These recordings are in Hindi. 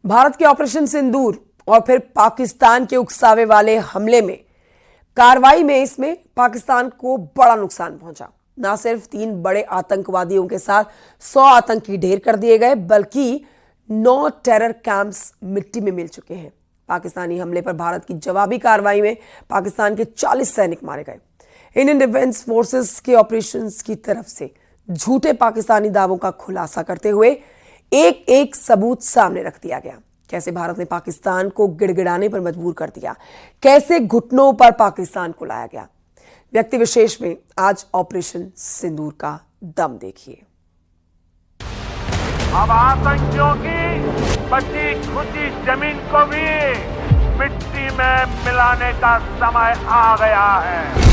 भारत के ऑपरेशन सिंदूर और फिर पाकिस्तान के उकसावे वाले हमले में कार्रवाई में इसमें पाकिस्तान को बड़ा नुकसान पहुंचा। न सिर्फ 3 बड़े आतंकवादियों के साथ 100 आतंकी ढेर कर दिए गए, बल्कि 9 टेरर कैंप्स मिट्टी में मिल चुके हैं। पाकिस्तानी हमले पर भारत की जवाबी कार्रवाई में पाकिस्तान के 40 सैनिक मारे गए। इंडियन डिफेंस फोर्सेस के ऑपरेशंस की तरफ से झूठे पाकिस्तानी दावों का खुलासा करते हुए एक एक सबूत सामने रख दिया गया। कैसे भारत ने पाकिस्तान को गिड़गिड़ाने पर मजबूर कर दिया, कैसे घुटनों पर पाकिस्तान को लाया गया। व्यक्ति विशेष में आज ऑपरेशन सिंदूर का दम देखिए। अब आतंकियों की बची खुची जमीन को भी मिट्टी में मिलाने का समय आ गया है।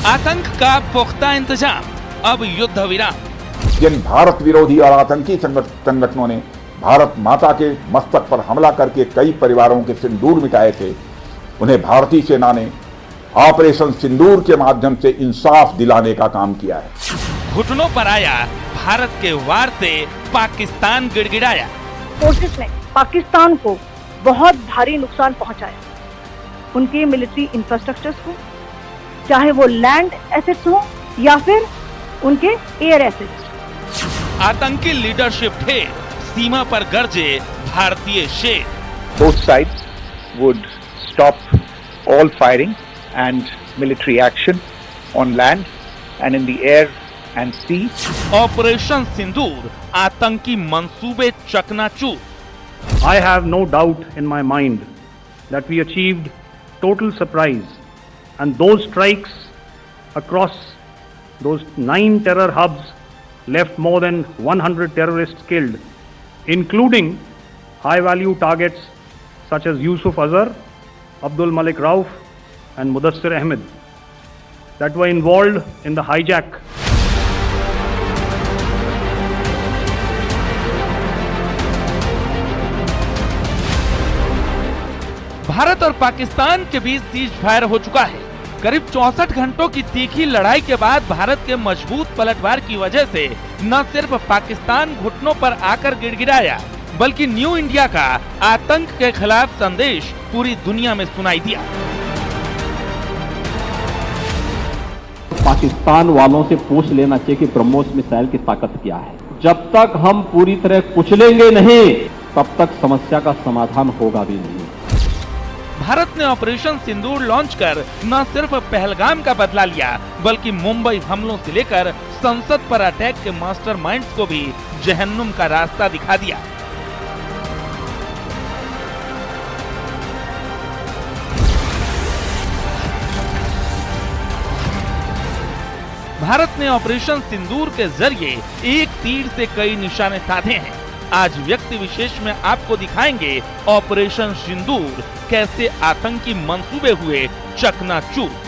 आतंक का पुख्ता इंतजाम, अब युद्ध विराम। जिन भारत विरोधी और आतंकी संगठनों ने भारत माता के मस्तक पर हमला करके कई परिवारों के सिंदूर मिटाए थे, उन्हें भारतीय सेना ने ऑपरेशन सिंदूर के माध्यम से इंसाफ दिलाने का काम किया है। घुटनों पर आया भारत के वार से पाकिस्तान गिड़गिड़ाया। फोर्सेस ने पाकिस्तान को बहुत भारी नुकसान पहुंचाया, उनके मिलिट्री इंफ्रास्ट्रक्चर्स को, चाहे वो लैंड एसेट्स हो या फिर उनके एयर एसेट्स। आतंकी लीडरशिप ढेर, सीमा पर गरजे भारतीय शेर। Both sides would stop all firing and military action on land and in the air and sea. Operation Sindoor, आतंकी मंसूबे चकनाचूर। I have no doubt in my mind that we achieved total surprise, and those strikes across those 9 terror hubs left more than 100 terrorists killed, including high-value targets such as Yusuf Azhar, Abdul Malik Rauf, and Mudassir Ahmed that were involved in the hijack. Bharat और पाकिस्तान के बीच सीज फायर हो चुका है। करीब 64 घंटों की तीखी लड़ाई के बाद भारत के मजबूत पलटवार की वजह से न सिर्फ पाकिस्तान घुटनों पर आकर गिड़गिड़ाया, बल्कि न्यू इंडिया का आतंक के खिलाफ संदेश पूरी दुनिया में सुनाई दिया। पाकिस्तान वालों से पूछ लेना चाहिए कि ब्रह्मोस मिसाइल की ताकत क्या है। जब तक हम पूरी तरह कुचलेंगे नहीं, तब तक समस्या का समाधान होगा भी नहीं। भारत ने ऑपरेशन सिंदूर लॉन्च कर न सिर्फ पहलगाम का बदला लिया, बल्कि मुंबई हमलों से लेकर संसद पर अटैक के मास्टरमाइंड्स को भी जहन्नुम का रास्ता दिखा दिया। भारत ने ऑपरेशन सिंदूर के जरिए एक तीर से कई निशाने साधे हैं। आज व्यक्ति विशेष में आपको दिखाएंगे ऑपरेशन सिंदूर कैसे आतंकी मंसूबे हुए चकनाचूर।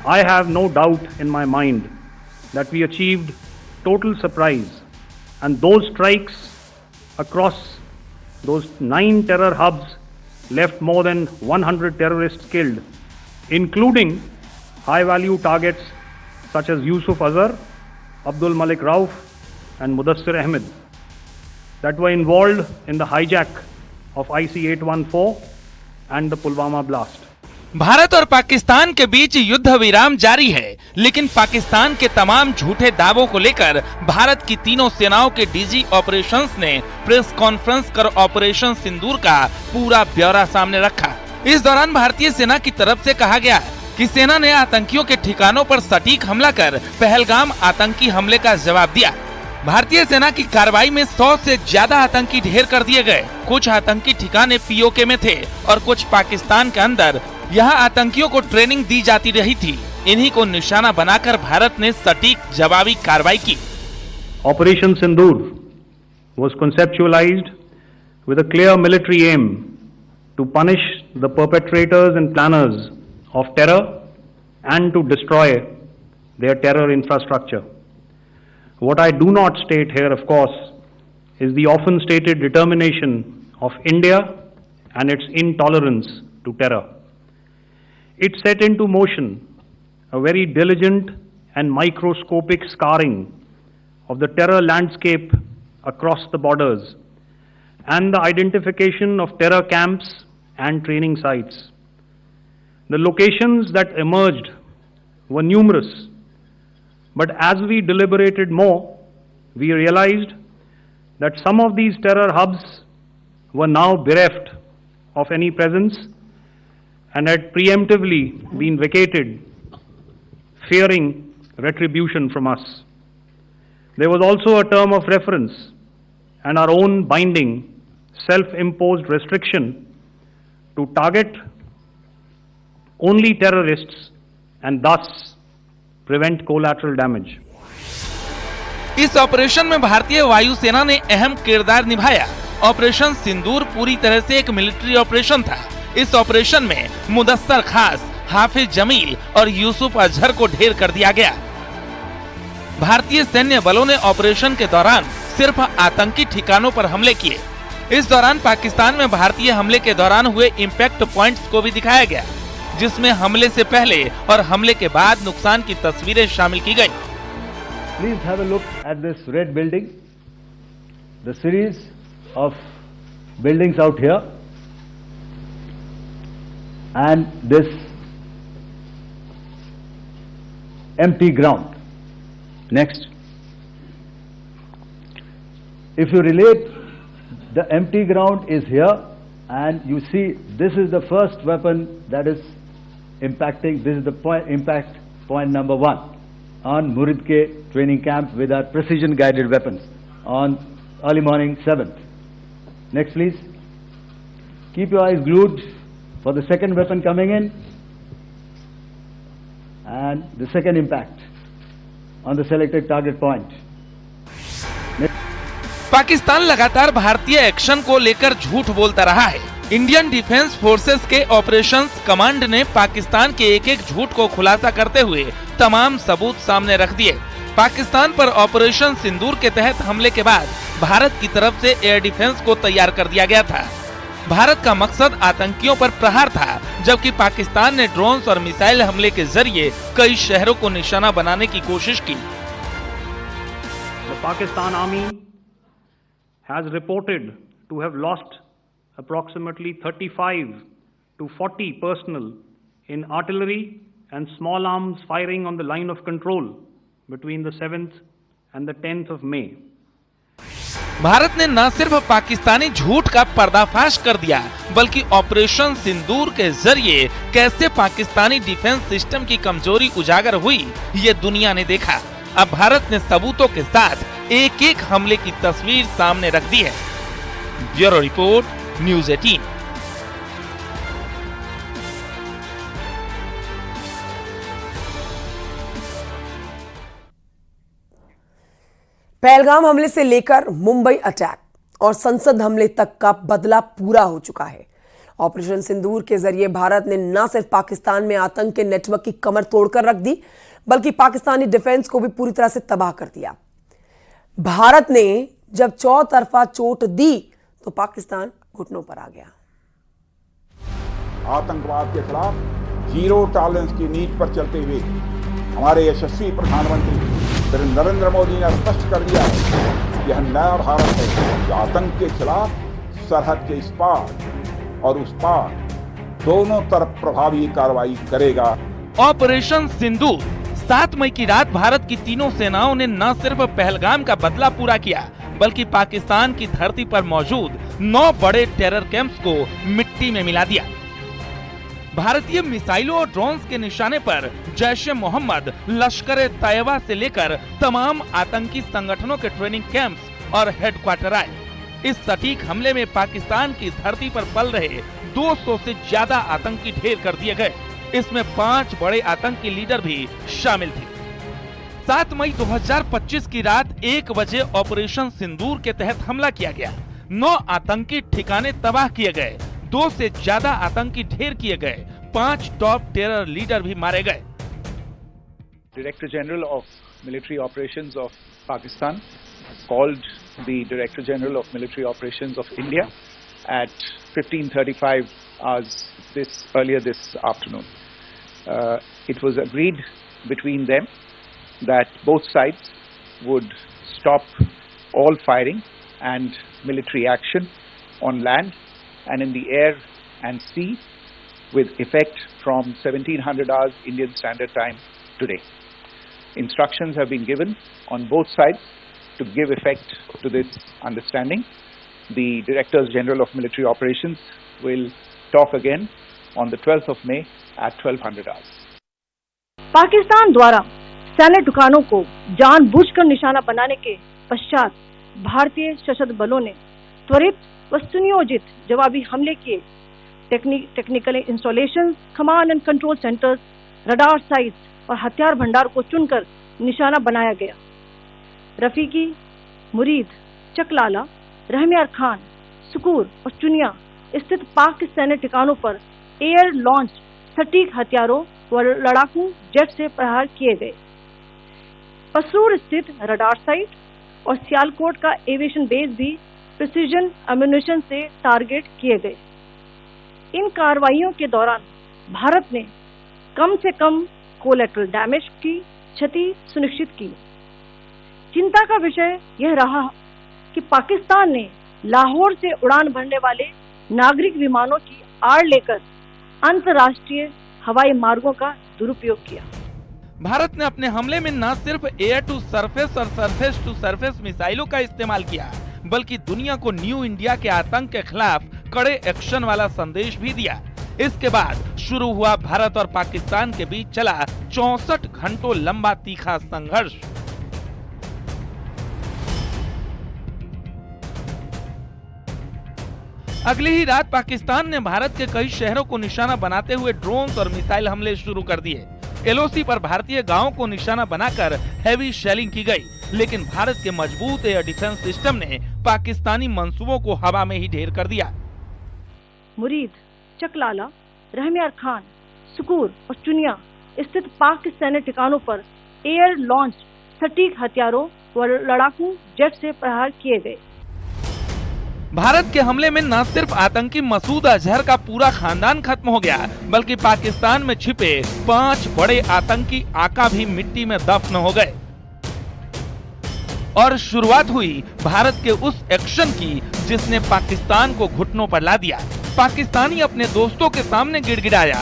I have no doubt in my mind that we achieved total surprise, and those strikes across those 9 terror hubs left more than 100 terrorists killed, including high-value targets such as Yusuf Azhar, Abdul Malik Rauf, and Mudassir Ahmed that were involved in the hijack of IC-814 and the Pulwama blast. Bharat और पाकिस्तान के बीच युद्ध विराम जारी है, लेकिन पाकिस्तान के तमाम झूठे दावों को लेकर भारत की तीनों सेनाओं के डीजी ऑपरेशंस ने प्रेस कॉन्फ्रेंस कर ऑपरेशन सिंदूर का पूरा ब्यौरा सामने रखा। इस दौरान भारतीय सेना की तरफ से कहा गया कि सेना ने आतंकियों के ठिकानों पर सटीक हमला कर पहलगाम आतंकी हमले का जवाब दिया। भारतीय सेना की कार्रवाई में 100 से ज्यादा आतंकी ढेर कर दिए गए। कुछ आतंकी ठिकाने पीओके में थे और कुछ पाकिस्तान के अंदर। यहाँ आतंकियों को ट्रेनिंग दी जाती रही थी। इन्हीं को निशाना बनाकर भारत ने सटीक जवाबी कार्रवाई की। Operation Sindoor was conceptualized with a clear military aim to punish the perpetrators and planners of terror and to destroy their terror infrastructure. What I do not state here, of course, is the often stated determination of India and its intolerance to terror. It set into motion a very diligent and microscopic scarring of the terror landscape across the borders and the identification of terror camps and training sites. The locations that emerged were numerous, but as we deliberated more, we realized that some of these terror hubs were now bereft of any presence and had preemptively been vacated, fearing retribution from us. There was also a term of reference and our own binding, self-imposed restriction to target only terrorists and thus prevent collateral damage. इस ऑपरेशन में भारतीय वायुसेना ने अहम किरदार निभाया। ऑपरेशन सिंदूर पूरी तरह से एक मिलिट्री ऑपरेशन था। इस ऑपरेशन में मुदस्सर खास, हाफिज जमील और यूसुफ अजहर को ढेर कर दिया गया। भारतीय सैन्य बलों ने ऑपरेशन के दौरान सिर्फ आतंकी ठिकानों पर हमले किए। इस दौरान पाकिस्तान में भारतीय हमले के दौरान हुए इम्पैक्ट पॉइंट्स को भी दिखाया गया, जिसमें हमले से पहले और हमले के बाद नुकसान की तस्वीरें शामिल की गई। Please have a look at this red building, the series of buildings out here, and this empty ground. Next. If you relate, the empty ground is here, and you see this is the first weapon that is impacting. This is the impact point number 1 on Muridke training camp with our precision guided weapons on early morning 7th. Next please. Keep your eyes glued for the second weapon coming in and the second impact on the selected target point. Pakistan लगातार भारतीय एक्शन को लेकर झूठ बोलता रहा है। इंडियन डिफेंस फोर्सेस के ऑपरेशंस कमांड ने पाकिस्तान के एक एक झूठ को खुलासा करते हुए तमाम सबूत सामने रख दिए। पाकिस्तान पर ऑपरेशन सिंदूर के तहत हमले के बाद भारत की तरफ से एयर डिफेंस को तैयार कर दिया गया था। भारत का मकसद आतंकियों पर प्रहार था, जबकि पाकिस्तान ने ड्रोन्स और मिसाइल हमले के जरिए कई शहरों को निशाना बनाने की कोशिश की। Pakistan army has reported to have lost approximately 35 to 40 personnel in artillery and small arms firing on the line of control between the 7th and the 10th of May. Bharat ने न सिर्फ पाकिस्तानी झूठ का पर्दाफाश कर दिया, बल्कि ऑपरेशन सिंदूर के जरिए कैसे पाकिस्तानी डिफेंस सिस्टम की कमजोरी उजागर हुई, ये दुनिया ने देखा। अब भारत ने सबूतों के साथ एक एक हमले की तस्वीर सामने रख दी है। Bureau report, news 18। पहलगाम हमले से लेकर मुंबई अटैक और संसद हमले तक का बदला पूरा हो चुका है। ऑपरेशन सिंदूर के जरिए भारत ने न सिर्फ पाकिस्तान में आतंक के नेटवर्क की कमर तोड़कर रख दी, बल्कि पाकिस्तानी डिफेंस को भी पूरी तरह से तबाह कर दिया। भारत ने जब चौतरफा चोट दी तो पाकिस्तान घुटनों पर आ गया। आतंकवाद के खिलाफ जीरो टॉलरेंस की नीति पर चलते हुए हमारे यशस्वी प्रधानमंत्री श्री नरेंद्र मोदी ने स्पष्ट कर दिया है, यह नया भारत है जो आतंक के खिलाफ सरहद के इस पार और उस पार दोनों तरफ प्रभावी कार्रवाई करेगा। ऑपरेशन सिंदूर 7 मई की रात भारत की तीनों सेनाओं ने न सिर्फ पहलगाम का बदला पूरा किया, बल्कि पाकिस्तान की धरती पर मौजूद 9 बड़े टेरर कैंप्स को मिट्टी में मिला दिया। भारतीय मिसाइलों और ड्रोन्स के निशाने पर जैश ए मोहम्मद, लश्कर तैयबा से लेकर तमाम आतंकी संगठनों के ट्रेनिंग कैंप्स और हेडक्वार्टर आए। इस सटीक हमले में पाकिस्तान की धरती पर पल रहे 200 से ज्यादा आतंकी ढेर कर दिए गए। इसमें 5 बड़े आतंकी लीडर भी शामिल थे। 7 मई 2025 की रात 1 बजे ऑपरेशन सिंदूर के तहत हमला किया गया। 9 आतंकी ठिकाने तबाह किए गए, 2 से ज्यादा आतंकी ढेर किए गए, 5 टॉप टेरर लीडर भी मारे गए। Director General of Military Operations of Pakistan called the Director General of Military Operations of India at 15:35 hours earlier this afternoon. It was agreed between them that both sides would stop all firing and military action on land and in the air and sea with effect from 1700 hours Indian Standard Time today. Instructions have been given on both sides to give effect to this understanding. The Directors General of Military Operations will talk again on the 12th of May at 1200 hours. Pakistan द्वारा सैन्य ठिकानों को जानबूझकर निशाना बनाने के पश्चात भारतीय सशस्त्र बलों ने त्वरित व सुनियोजित जवाबी हमले किए। Technical installation, command and control centres, radar sites और हथियार भंडार को चुनकर निशाना बनाया गया। रफीकी, मुरीद, चकलाला, रहमियार खान, सुकूर और चुनिया स्थित पाक सैन्य ठिकानों पर एयर लॉन्च सटीक हथियारों व लड़ाकू जेट से प्रहार किए गए। पसरूर स्थित रडार साइट और सियालकोट का एविएशन बेस भी प्रिसीजन एम्यूनिशन से टारगेट किए गए। इन कार्रवाइयों के दौरान भारत ने कम से कम कोलैटरल डैमेज की क्षति सुनिश्चित की। चिंता का विषय यह रहा कि पाकिस्तान ने लाहौर से उड़ान भरने वाले नागरिक विमानों की आड़ लेकर अंतर्राष्ट्रीय हवाई मार्गों का दुरुपयोग किया। भारत ने अपने हमले में न सिर्फ एयर टू सरफेस और सरफेस टू सरफेस मिसाइलों का इस्तेमाल किया, बल्कि दुनिया को न्यू इंडिया के आतंक के खिलाफ कड़े एक्शन वाला संदेश भी दिया। इसके बाद शुरू हुआ भारत और पाकिस्तान के बीच चला 64 घंटों लंबा तीखा संघर्ष। अगली ही रात पाकिस्तान ने भारत के कई शहरों को निशाना बनाते हुए ड्रोन और मिसाइल हमले शुरू कर दिए। एलओसी पर भारतीय गांवों को निशाना बनाकर हैवी शेलिंग की गई, लेकिन भारत के मजबूत एयर डिफेंस सिस्टम ने पाकिस्तानी मंसूबों को हवा में ही ढेर कर दिया। मुरीद, चकलाला, रहमियार खान, सुकूर और चुनिया स्थित पाक सैन्य ठिकानों पर एयर लॉन्च सटीक हथियारों व लड़ाकू जेट से प्रहार किए गए। भारत के हमले में न सिर्फ आतंकी मसूद अजहर का पूरा खानदान खत्म हो गया, बल्कि पाकिस्तान में छिपे 5 बड़े आतंकी आका भी मिट्टी में दफन हो गए। और शुरुआत हुई भारत के उस एक्शन की जिसने पाकिस्तान को घुटनों पर ला दिया। पाकिस्तानी अपने दोस्तों के सामने गिड़गिड़ाया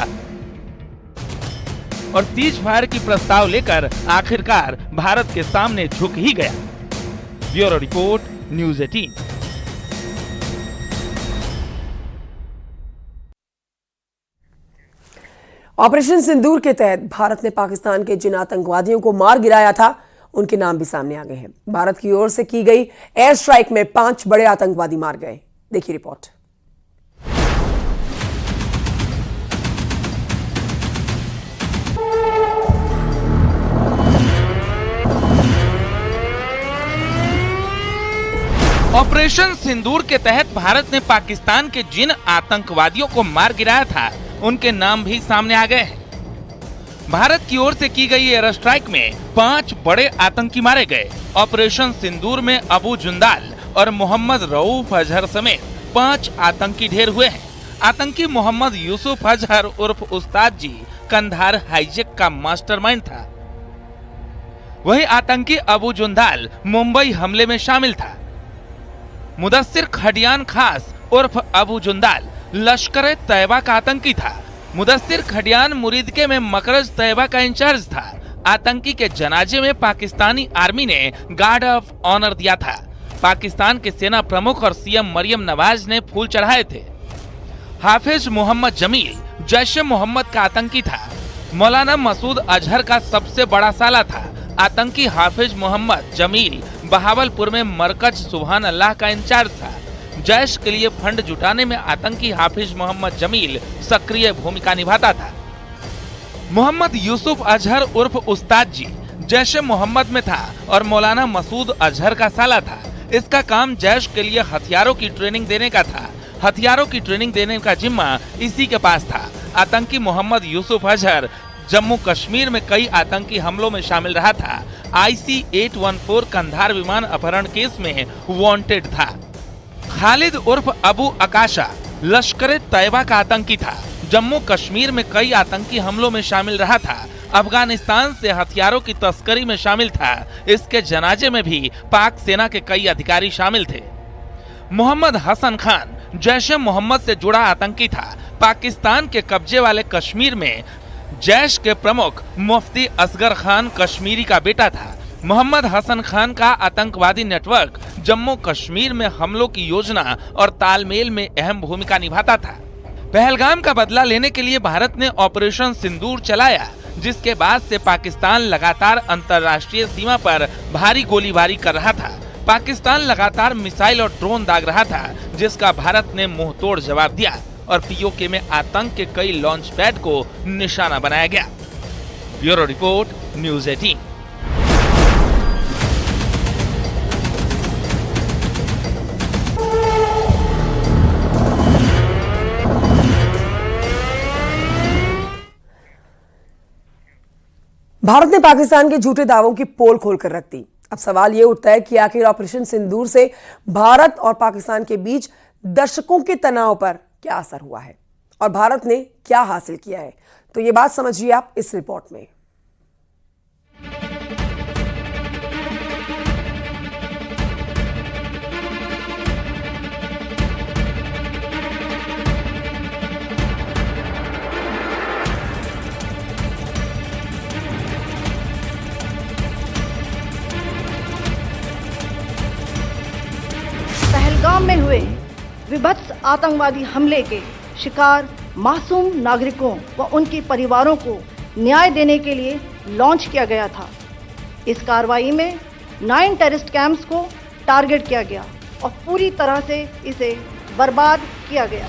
और सीज फायर की प्रस्ताव लेकर आखिरकार भारत के सामने झुक ही गया। Bureau report, news 18। ऑपरेशन सिंदूर के तहत भारत ने पाकिस्तान के जिन आतंकवादियों को मार गिराया था, उनके नाम भी सामने आ गए हैं। भारत की ओर से की गई एयर स्ट्राइक में 5 बड़े आतंकवादी मार गए। देखिए रिपोर्ट। ऑपरेशन सिंदूर के तहत भारत ने पाकिस्तान के जिन आतंकवादियों को मार गिराया था, उनके नाम भी सामने आ गए हैं। भारत की ओर से की गई एयर स्ट्राइक में 5 बड़े आतंकी मारे गए। ऑपरेशन सिंदूर में अबू जुंदाल और मोहम्मद रऊफ अजहर समेत 5 आतंकी ढेर हुए हैं। आतंकी मोहम्मद यूसुफ अजहर उर्फ उस्ताद जी कंधार हाईजैक का मास्टरमाइंड था। वही आतंकी अबू जुंदाल मुंबई हमले में शामिल था। मुदस्सिर खडियान खास उर्फ अबू जुंदाल लश्कर तैयबा का आतंकी था। मुदस्सिर खडियान मुरीदके में मकरज तैयबा का इंचार्ज था। आतंकी के जनाजे में पाकिस्तानी आर्मी ने गार्ड ऑफ ऑनर दिया था। पाकिस्तान के सेना प्रमुख और सीएम मरियम नवाज ने फूल चढ़ाए थे। हाफिज मोहम्मद जमील जैश ए मोहम्मद का आतंकी था। मौलाना मसूद अजहर का सबसे बड़ा साला था। आतंकी हाफिज मोहम्मद जमील बहावलपुर में मरकज सुभान अल्लाह का इंचार्ज था। जैश के लिए फंड जुटाने में आतंकी हाफिज मोहम्मद जमील सक्रिय भूमिका निभाता था। मोहम्मद यूसुफ अजहर उर्फ उस्ताद जी जैश ए मोहम्मद में था और मौलाना मसूद अजहर का साला था। इसका काम जैश के लिए हथियारों की ट्रेनिंग देने का था। हथियारों की ट्रेनिंग देने का जिम्मा इसी के पास था। आतंकी मोहम्मद यूसुफ अजहर जम्मू कश्मीर में कई आतंकी हमलों में शामिल रहा था। IC-814 कंधार विमान अपहरण केस में वांटेड था। खालिद उर्फ अबू अकाशा लश्कर तैयबा का आतंकी था। जम्मू कश्मीर में कई आतंकी हमलों में शामिल रहा था। अफगानिस्तान से हथियारों की तस्करी में शामिल था। इसके जनाजे में भी पाक सेना के कई अधिकारी शामिल थे। मोहम्मद हसन खान जैश ए मोहम्मद से जुड़ा आतंकी था। पाकिस्तान के कब्जे वाले कश्मीर में जैश के प्रमुख मुफ्ती असगर खान कश्मीरी का बेटा था। मोहम्मद हसन खान का आतंकवादी नेटवर्क जम्मू कश्मीर में हमलों की योजना और तालमेल में अहम भूमिका निभाता था। पहलगाम का बदला लेने के लिए भारत ने ऑपरेशन सिंदूर चलाया, जिसके बाद से पाकिस्तान लगातार अंतर्राष्ट्रीय सीमा पर भारी गोलीबारी कर रहा था। पाकिस्तान लगातार मिसाइल और ड्रोन दाग रहा था, जिसका भारत ने मुंहतोड़ जवाब दिया और POK में आतंक के कई लॉन्च पैड को निशाना बनाया गया। Bureau report, news 18। भारत ने पाकिस्तान के झूठे दावों की पोल खोलकर रख दी। अब सवाल यह उठता है कि आखिर ऑपरेशन सिंदूर से भारत और पाकिस्तान के बीच दशकों के तनाव पर क्या असर हुआ है और भारत ने क्या हासिल किया है, तो ये बात समझिए आप इस रिपोर्ट में। पहलगाम में हुए विभत्स आतंकवादी हमले के शिकार मासूम नागरिकों व उनके परिवारों को न्याय देने के लिए लॉन्च किया गया था। इस कार्रवाई में 9 टेररिस्ट कैंप्स को टारगेट किया गया और पूरी तरह से इसे बर्बाद किया गया।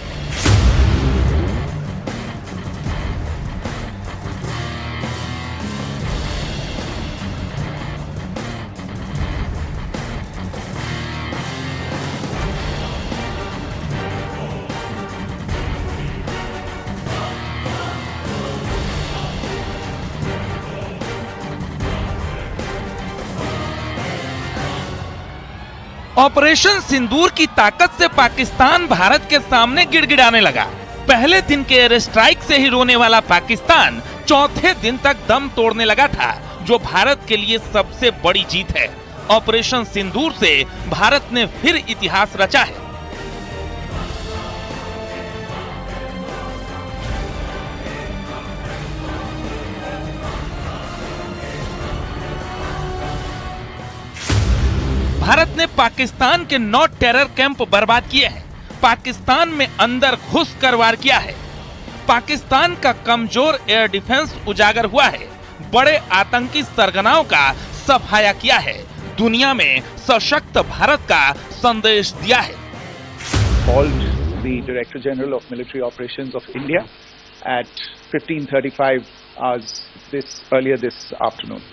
ऑपरेशन सिंदूर की ताकत से पाकिस्तान भारत के सामने गिड़गिड़ाने लगा। पहले दिन के एयर स्ट्राइक से ही रोने वाला पाकिस्तान चौथे दिन तक दम तोड़ने लगा था, जो भारत के लिए सबसे बड़ी जीत है। ऑपरेशन सिंदूर से भारत ने फिर इतिहास रचा है। भारत ने पाकिस्तान के 9 टेरर कैंप बर्बाद किए हैं। पाकिस्तान में अंदर घुसकर वार किया है। पाकिस्तान का कमजोर एयर डिफेंस उजागर हुआ है। बड़े आतंकी सरगनाओं का सफाया किया है। दुनिया में सशक्त भारत का संदेश दिया है। Called the Director General of Military Operations of India at 15:35 hours earlier this afternoon.